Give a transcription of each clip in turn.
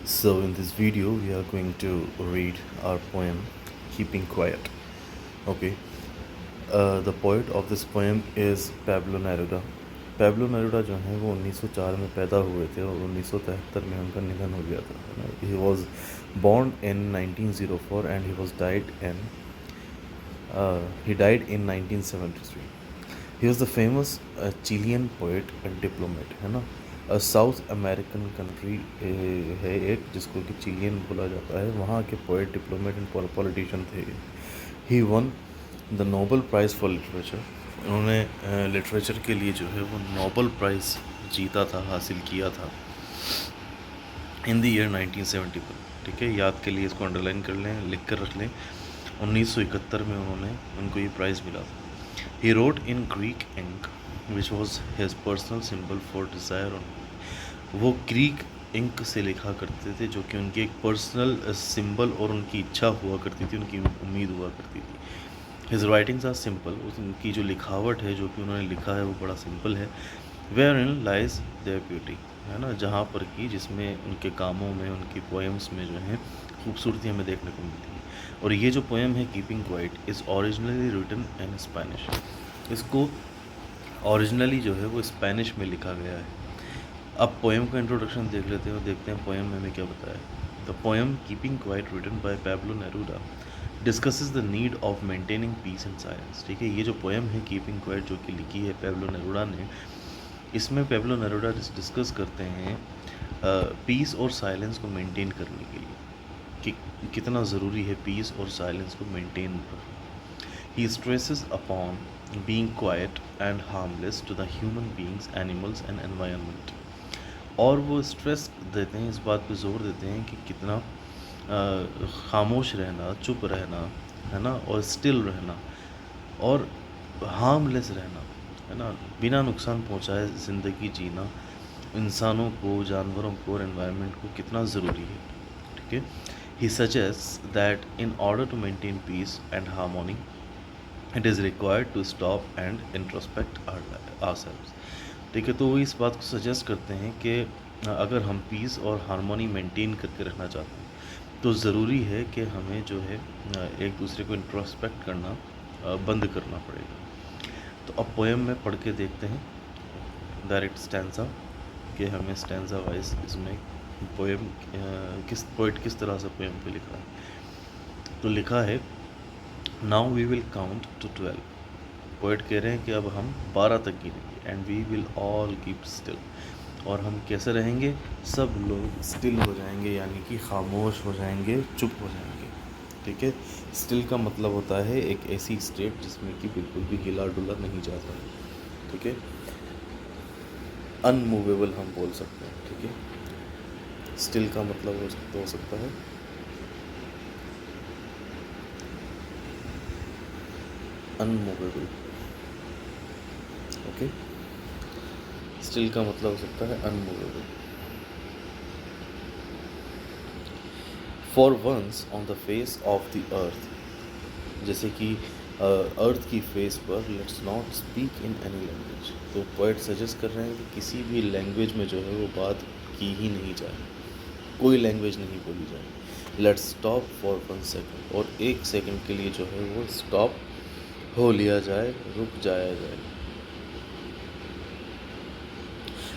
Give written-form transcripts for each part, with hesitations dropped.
So in this video we are going to read our poem Keeping Quiet. Okay. The poet of this poem is Pablo Neruda. Pablo Neruda जो है वो 1904 में पैदा हुए थे और 1973 में उनका निधन हो गया था. He was born in 1904 and he died in 1973. He was the famous Chilean poet and diplomat, है ना. साउथ अमेरिकन कंट्री है एक जिसको कि चिलियन बोला जाता है, वहाँ के पोएट, डिप्लोमेट एंड पॉलिटिशियन थे. He won the Nobel prize for literature. उन्होंने लिटरेचर के लिए जो है वो नोबल प्राइज़ जीता था, हासिल किया था इन द ईयर 1970 पर. ठीक है, याद के लिए इसको अंडरलाइन कर लें, लिख कर रख लें. 1971 में उनको ये प्राइज़ मिला था. He wrote in Greek ink which was his personal symbol for desire. वो ग्रीक इंक से लिखा करते थे जो कि उनकी एक पर्सनल सिंबल और उनकी इच्छा हुआ करती थी, उनकी उम्मीद हुआ करती थी. His writings are simple. उनकी जो लिखावट है, जो कि उन्होंने लिखा है, वो बड़ा सिंपल है. Wherein lies their beauty, है ना, जहाँ पर कि जिसमें उनके कामों में, उनकी पोएम्स में जो है खूबसूरती हमें देखने को मिलती है. और ये जो पोएम है keeping quiet is originally written in Spanish. इसको ओरिजिनली जो है वो स्पेनिश में लिखा गया है. अब पोएम का इंट्रोडक्शन देख लेते हैं और देखते हैं पोएम में हमें क्या बताया. The poem keeping quiet written by Pablo Neruda discusses the need of maintaining peace and silence. ठीक है, ये जो पोएम है कीपिंग क्वाइट जो कि लिखी है पैब्लो नेरूडा ने, इसमें पैब्लो नेरूडा डिस्कस करते हैं पीस और साइलेंस को मेंटेन करने के लिए कि कितना ज़रूरी है पीस और साइलेंस को मेंटेन करना. He stresses upon being quiet and harmless to the human beings, animals and environment. और वो स्ट्रेस देते हैं, इस बात पे ज़ोर देते हैं कि कितना खामोश रहना, चुप रहना, है ना, और स्टिल रहना और हार्मलेस रहना, है ना, बिना नुकसान पहुंचाए ज़िंदगी जीना इंसानों को, जानवरों को और एनवायरनमेंट को कितना ज़रूरी है. ठीक है. He suggest that in order to maintain peace and harmony it is required to stop and introspect ourselves. ठीक है, तो वो इस बात को सजेस्ट करते हैं कि अगर हम पीस और हारमोनी मेंटेन करके रखना चाहते हैं तो ज़रूरी है कि हमें जो है एक दूसरे को इंट्रोस्पेक्ट करना बंद करना पड़ेगा. तो अब पोएम में पढ़ के देखते हैं डायरेक्ट स्टैंजा कि हमें स्टैंजा वाइज इसमें पोएम पोएट किस तरह से पोएम पे लिखा है. तो लिखा है, now we will count to 12. Poet कह रहे हैं कि अब हम 12 तक गिनेंगे. And we will all keep still. और हम कैसे रहेंगे, सब लोग स्टिल हो जाएंगे, यानी कि खामोश हो जाएंगे, चुप हो जाएंगे. ठीक है. स्टिल का मतलब होता है एक ऐसी स्टेट जिसमें कि बिल्कुल भी हिला डुला नहीं जाता है. ठीक है. अनमूवेबल हम बोल सकते हैं. ठीक है. स्टिल का मतलब हो सकता है अनमूवेबल. ओके. स्टिल का मतलब हो सकता है unmovable. For once on the face of the earth, जैसे कि अर्थ की फेस पर let's not speak in any language. तो पोएट सजेस्ट कर रहे हैं कि किसी भी लैंग्वेज में जो है वो बात की ही नहीं जाए, कोई लैंग्वेज नहीं बोली जाए. Let's stop for 1 second. और 1 सेकेंड के लिए जो है वो स्टॉप हो लिया जाए, रुक जाया जाए.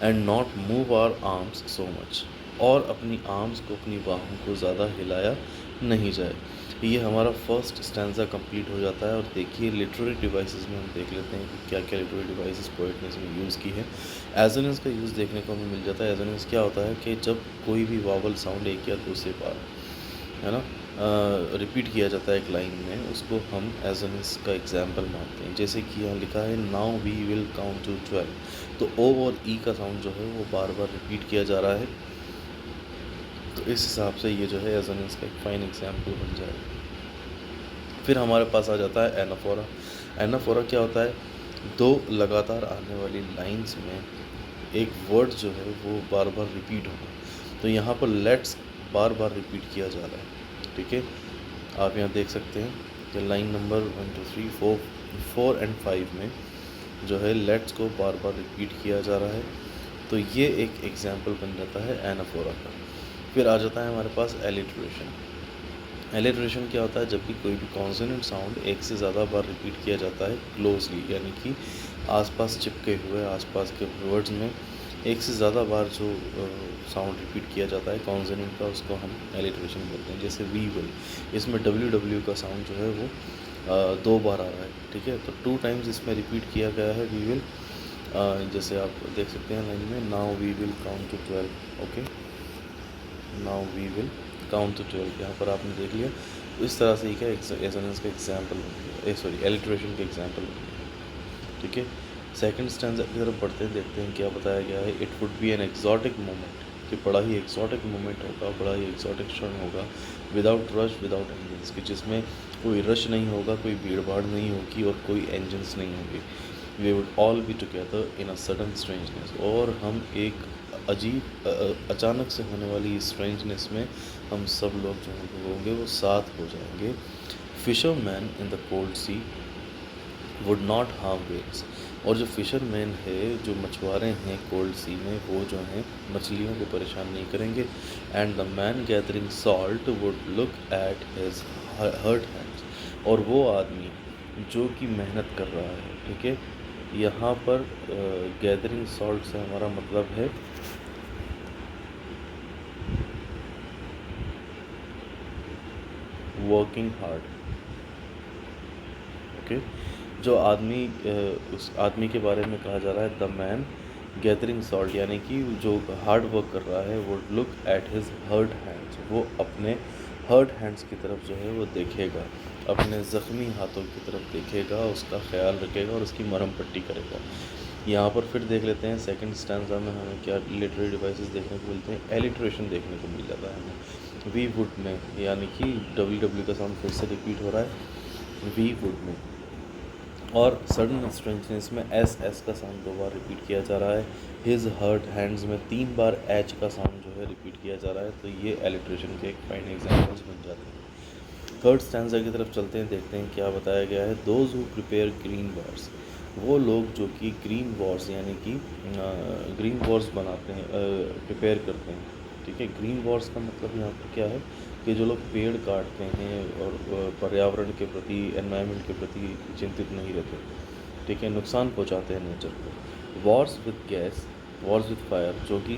And not move our arms so much. और अपनी आर्म्स को, अपनी बाहों को ज़्यादा हिलाया नहीं जाए. ये हमारा फर्स्ट स्टैंजा कंप्लीट हो जाता है. और देखिए लिटरेरी डिवाइसेस में हम देख लेते हैं कि क्या क्या लिटरेरी डिवाइसेस पोएट ने इसमें यूज़ की है. एजोनेंस का यूज़ देखने को हमें मिल जाता है. एजोनेंस क्या होता है कि जब कोई भी वावल साउंड एक या दो से बार, है ना, रिपीट किया जाता है एक लाइन में, उसको हम एजोनेंस का एग्जाम्पल मानते हैं. जैसे कि यहाँ लिखा है, now we will count to 12. तो ओ और ई का साउंड जो है वो बार बार रिपीट किया जा रहा है. तो इस हिसाब से ये जो है एजोनेंस का एक फ़ाइन एग्जाम्पल बन जाएगा. फिर हमारे पास आ जाता है एनाफोरा. एनाफोरा क्या होता है, दो लगातार आने वाली लाइंस में एक वर्ड जो है वो बार बार रिपीट होगा. तो यहाँ पर लेट्स बार बार रिपीट किया जा रहा है. ठीक है. आप यहाँ देख सकते हैं कि लाइन नंबर 1 2 3 4 एंड 5 में जो है लेट्स को बार बार रिपीट किया जा रहा है. तो ये एक एग्जाम्पल बन जाता है एनाफोरा का. फिर आ जाता है हमारे पास एलिट्रेशन। एलिट्रेशन क्या होता है? जब भी कोई भी कॉन्सोनेंट साउंड एक से ज़्यादा बार रिपीट किया जाता है क्लोजली, यानी कि आसपास चिपके हुए आसपास के वर्ड्स में एक से ज़्यादा बार जो साउंड रिपीट किया जाता है कॉन्सोनेंट का, उसको हम एलिट्रेशन बोलते हैं। जैसे वी विल, इसमें डब्ल्यू का साउंड जो है वो 2 बार आ रहा है, ठीक है, तो 2 टाइम्स इसमें रिपीट किया गया है वी विल। जैसे आप देख सकते हैं लाइन में, now we will count to 12, okay, now we will count to 12, यहाँ पर आपने देख लिया। तो इस तरह से ही क्या एसोनेंस का एग्जाम्पल बन गया, सॉरी एलिट्रेशन का एग्जाम्पल बन गया, ठीक है। सेकंड स्टैंजा की तरफ बढ़ते हैं, देखते हैं क्या बताया गया है। It would be an exotic moment, कि बड़ा ही एक्जॉटिक मोमेंट होगा, बड़ा ही एक्जॉटिक क्षण होगा, विदाउट रश विदाउट इंजन्स, कि जिसमें कोई रश नहीं होगा, कोई भीड़ भाड़ नहीं होगी और कोई इंजन्स नहीं होंगे। We would all be together in a sudden strangeness, और हम एक अजीब अचानक से होने वाली स्ट्रेंजनेस में हम सब लोग जो होंगे वो साथ हो जाएंगे। Fisherman in the cold sea would not harm whales, और जो फिशरमैन है, जो मछुआरे हैं कोल्ड सी में, वो जो हैं मछलियों को परेशान नहीं करेंगे। And the man gathering salt would look at his hurt hands, और वो आदमी जो कि मेहनत कर रहा है, ठीक है, यहाँ पर गैदरिंग सॉल्ट से हमारा मतलब है वर्किंग हार्ड, ओके। जो आदमी उस आदमी के बारे में कहा जा रहा है द मैन गैदरिंग सॉल्ट, यानी कि जो हार्ड वर्क कर रहा है, वो look at his hurt hands, वो अपने हर्ट हैंड्स की तरफ जो है वो देखेगा, अपने ज़ख्मी हाथों की तरफ देखेगा, उसका ख्याल रखेगा और उसकी मरहम पट्टी करेगा। यहाँ पर फिर देख लेते हैं सेकंड स्टैंजा में हमें क्या लिटरेरी डिवाइसेस देखने को मिलते हैं। एलिट्रेशन देखने को मिल जाता है हमें वी वुड में, यानी कि डब्ल्यू का साउंड फिर से रिपीट हो रहा है वी वुड में, और सडन स्ट्रेंजनेस में एस का साउंड 2 बार रिपीट किया जा रहा है। हिज हर्ट हैंड्स में 3 बार एच का साउंड जो है रिपीट किया जा रहा है। तो ये एलिट्रेशन के एक फाइन एग्जाम्पल्स बन जाते हैं। थर्ड स्टैंजा की तरफ चलते हैं, देखते हैं क्या बताया गया है। Those who prepare green Wars, वो लोग जो कि ग्रीन वॉर्स यानी कि ग्रीन वॉर्स बनाते हैं, प्रिपेयर करते हैं, ठीक है। ग्रीन वॉर्स का मतलब यहाँ पर क्या है कि जो लोग पेड़ काटते हैं और पर्यावरण के प्रति, एनवायरनमेंट के प्रति चिंतित नहीं रहते, ठीक है, नुकसान पहुँचाते हैं नेचर को। Wars with gas, Wars with fire, जो कि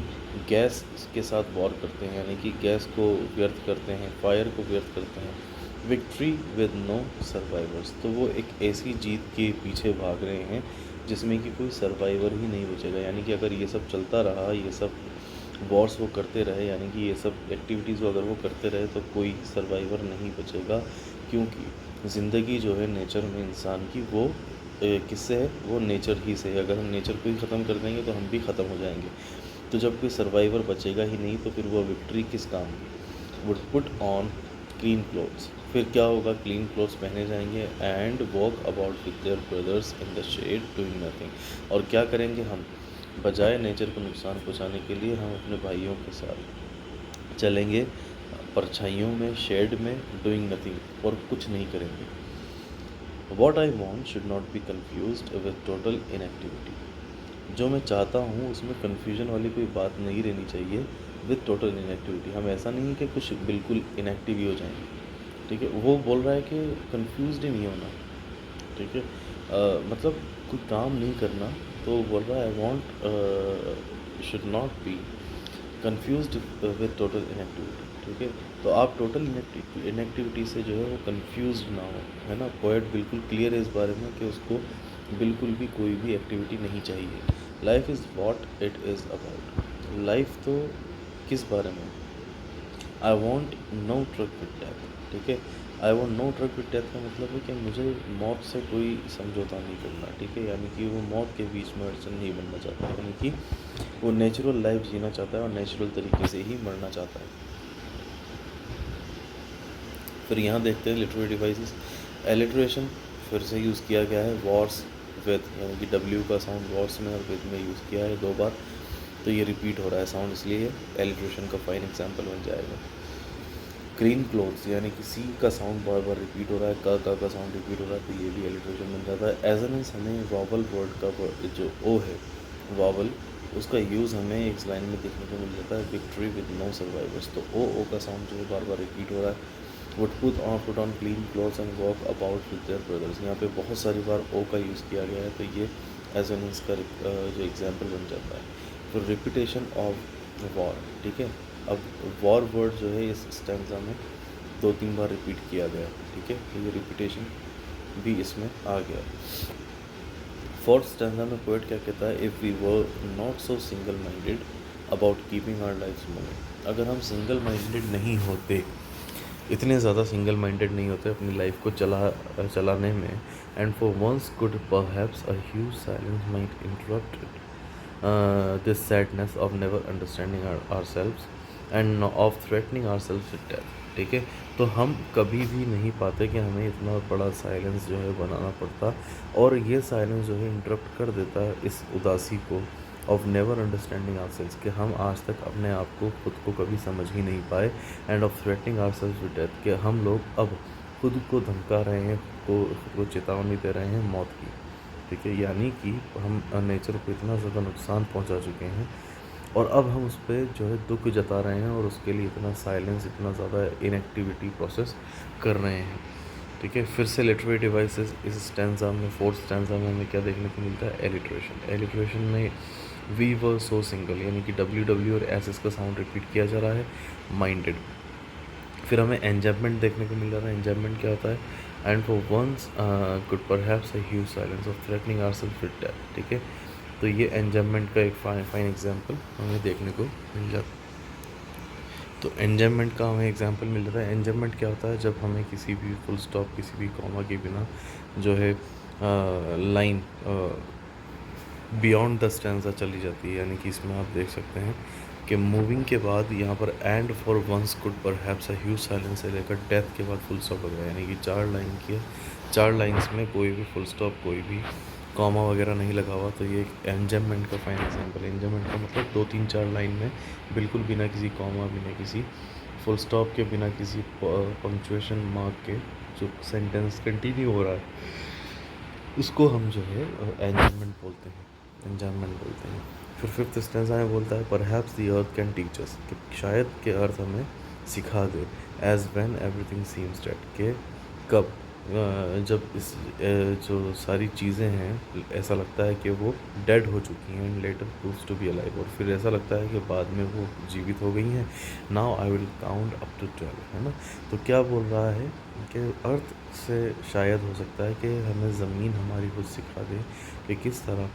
गैस के साथ वॉर करते हैं, यानी कि गैस को व्यर्थ करते हैं, फायर को व्यर्थ करते हैं। विक्ट्री विद नो सर्वाइवर्स, तो वो एक ऐसी जीत के पीछे भाग रहे हैं जिसमें कि कोई सर्वाइवर ही नहीं बचेगा, यानी कि अगर ये सब चलता रहा, ये सब वॉर्स वो करते रहे, यानी कि ये सब एक्टिविटीज़ अगर वो करते रहे, तो कोई सर्वाइवर नहीं बचेगा, क्योंकि ज़िंदगी जो है नेचर में इंसान की, वो किससे है? वो नेचर ही से है। अगर हम नेचर को ही ख़त्म कर देंगे तो हम भी ख़त्म हो जाएंगे। तो जब कोई सर्वाइवर बचेगा ही नहीं, तो फिर वो विक्ट्री किस काम की? Would put on clean clothes, फिर क्या होगा? क्लीन क्लोथ्स पहने जाएंगे and walk about with their brothers in the shade doing nothing, और क्या करेंगे हम? बजाय नेचर को नुकसान पहुंचाने के लिए हम अपने भाइयों के साथ चलेंगे परछाइयों में, शेड में, डूइंग नथिंग, और कुछ नहीं करेंगे। What I want should not be confused with total inactivity, जो मैं चाहता हूँ उसमें कन्फ्यूजन वाली कोई बात नहीं रहनी चाहिए विद टोटल इनएक्टिविटी। हम ऐसा नहीं है कि कुछ बिल्कुल इनएक्टिव ही हो जाएंगे, ठीक है। वो बोल रहा है कि कन्फ्यूज़ ही नहीं होना, ठीक है, मतलब कोई काम नहीं करना। तो बोल रहा है I want should not be confused with total inactivity, ठीक है। तो आप टोटल इनएक्टिविटी से जो है वो कन्फ्यूज ना हो, है ना। पोएट बिल्कुल क्लियर है इस बारे में कि उसको बिल्कुल भी कोई भी एक्टिविटी नहीं चाहिए। Life is what it is about, life तो किस बारे में? I want no truck with death, ठीक है। I want no truck with death का मतलब है कि मुझे मौत से कोई समझौता नहीं करना, ठीक है, यानी कि वो मौत के बीच में अड़चन नहीं बनना चाहता, यानी कि वो नेचुरल लाइफ जीना चाहता है और नेचुरल तरीके से ही मरना चाहता है। फिर यहाँ देखते हैं लिटरेरी डिवाइसेस। एलिट्रेशन फिर से यूज़ किया गया है वॉर्स विद, यानी कि डब्ल्यू का साउंड वॉर्स में और विद में यूज़ किया है 2 बार, तो ये रिपीट हो रहा है साउंड, इसलिए एलिट्रेशन का फाइन एग्जाम्पल बन जाएगा। ग्रीन क्लोथ्स, यानी कि सी का साउंड बार बार रिपीट हो रहा है, का साउंड रिपीट हो रहा है, तो ये भी एलिट्रेशन बन जाता है। एज एन एस हमें वॉवल वर्ड का जो ओ है, वॉवल उसका यूज़ हमें इस लाइन में देखने को मिल जाता है, विक्ट्री विद नो सर्वाइवर्स। तो ओ का साउंड जो है बार बार रिपीट हो रहा है। Would put on clean clothes and walk about with their brothers. यहाँ पे बहुत सारी बार ओ का यूज़ किया गया है, तो ये एज एन इसका जो एग्जाम्पल बन जाता है। फिर रिपीटेशन ऑफ वॉर, ठीक है। अब वॉर वर्ड जो है इस स्टैंजा में 2-3 बार रिपीट किया गया, ठीक है। तो ये रिपीटेशन भी इसमें आ गया। फोर्थ स्टैंजा में पोएट क्या कहता है, if we were not so single minded about keeping our lives moving. अगर हम सिंगल माइंडेड नहीं होते, इतने ज़्यादा सिंगल माइंडेड नहीं होते अपनी लाइफ को चलाने में, and for once could perhaps a huge silence might interrupt this sadness of never understanding ourselves and of threatening ourselves with death, ठीक है। तो हम कभी भी नहीं पाते कि हमें इतना बड़ा साइलेंस जो है बनाना पड़ता, और ये साइलेंस जो है इंटरप्ट कर देता है इस उदासी को, of never understanding ourselves, कि हम आज तक अपने आप को खुद को कभी समझ ही नहीं पाए, and of threatening ourselves with death, कि हम लोग अब खुद को धमका रहे हैं, खुद को चेतावनी दे रहे हैं मौत की, ठीक है। यानी कि हम नेचर को इतना ज़्यादा नुकसान पहुंचा चुके हैं, और अब हम उस पर जो है दुख जता रहे हैं, और उसके लिए इतना साइलेंस, इतना ज़्यादा इनएक्टिविटी प्रोसेस कर रहे हैं, ठीक है। फिर से लिटरेरी डिवाइसेस इस स्टैंजा में, फोर्थ स्टैंजा में हमें क्या देखने को मिलता है, एलिट्रेशन। एलिट्रेशन में वी वर सो सिंगल, यानी कि डब्ल्यू और एस का साउंड रिपीट किया जा रहा है, माइंडेड। फिर हमें एंजॉयमेंट देखने को मिल रहा है। एंजॉयमेंट क्या होता है, and for once could perhaps a huge silence of threatening ourselves with death, ठीक है। तो ये एंजॉयमेंट का एक फाइन एग्जांपल हमें देखने को मिल जाता है। तो एंजॉयमेंट का हमें एग्जांपल मिल रहा है। एंजॉयमेंट क्या होता है, जब हमें किसी भी फुल स्टॉप, किसी भी कॉमा के बिना जो है लाइन बियॉन्ड द स्टैंजा चली जाती है, यानी कि इसमें आप देख सकते हैं कि मूविंग के बाद यहाँ पर and for once could perhaps a huge silence से लेकर डेथ के बाद फुल स्टॉप वगैरह, यानी कि 4 लाइन की 4 लाइन्स में कोई भी फुल स्टॉप, कोई भी कॉमा वगैरह नहीं लगा हुआ। तो ये एक एंजॉयमेंट का फाइन एग्जाम्पल है। एंजॉयमेंट का मतलब 2-3-4 लाइन में बिल्कुल बिना किसी कॉमा, बिना किसी फुल स्टॉप के, बिना किसी पंक्चुएशन मार्क के जो सेंटेंस कंटिन्यू हो रहा है, उसको हम जो है एंजॉयमेंट बोलते हैं, एंजॉयमेंट बोलते हैं। फिर फिफ्थ स्टेंजा में बोलता है, perhaps the earth can teach us, कि शायद के अर्थ हमें सिखा दे, as when everything seems dead, के कब जब इस जो सारी चीज़ें हैं ऐसा लगता है कि वो डेड हो चुकी हैं, and later proves to be alive, और फिर ऐसा लगता है कि बाद में वो जीवित हो गई हैं। Now I will count up to 12, है ना। तो क्या बोल रहा है कि अर्थ से शायद हो सकता है कि हमें ज़मीन हमारी खुद सिखा दे कि किस तरह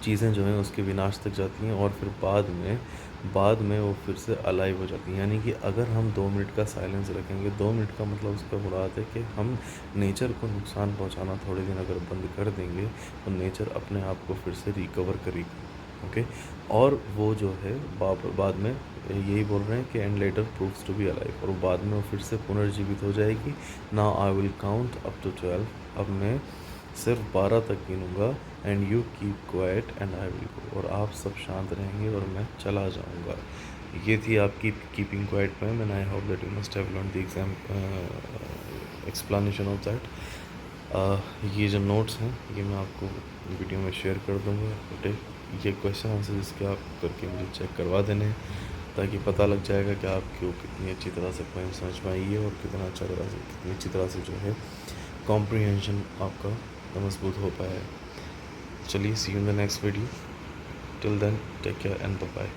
चीज़ें जो हैं उसके विनाश तक जाती हैं, और फिर बाद में वो फिर से अलाइव हो जाती हैं। यानी कि अगर हम 2 मिनट का साइलेंस रखेंगे, 2 मिनट का मतलब उसका मुराद है कि हम नेचर को नुकसान पहुंचाना थोड़े दिन अगर बंद कर देंगे, तो नेचर अपने आप को फिर से रिकवर करेगी, ओके। और वो जो है बाद में यही बोल रहे हैं कि and later proves to be alive, और बाद में वो फिर से पुनर्जीवित हो जाएगी। Now I will count up to 12, अब मैं सिर्फ 12 तक गिनूँगा, and you keep quiet and I will go, और आप सब शांत रहेंगे और मैं चला जाऊँगा। ये थी आपकी keeping quiet poem, and I hope that you must have learn the exam explanation of that. ये जो नोट्स हैं ये मैं आपको वीडियो में शेयर कर दूँगा, ठीक। ये क्वेश्चन आंसर इसके आप करके मुझे चेक करवा देने हैं, ताकि पता लग जाएगा कि आपको कितनी अच्छी तरह से पोएम समझ में आई है, और कितना कितनी अच्छी तरह से जो है कॉम्प्रीहेंशन आपका मजबूत हो पाया है। चलिए, see you in the next video. Till then take care and bye bye.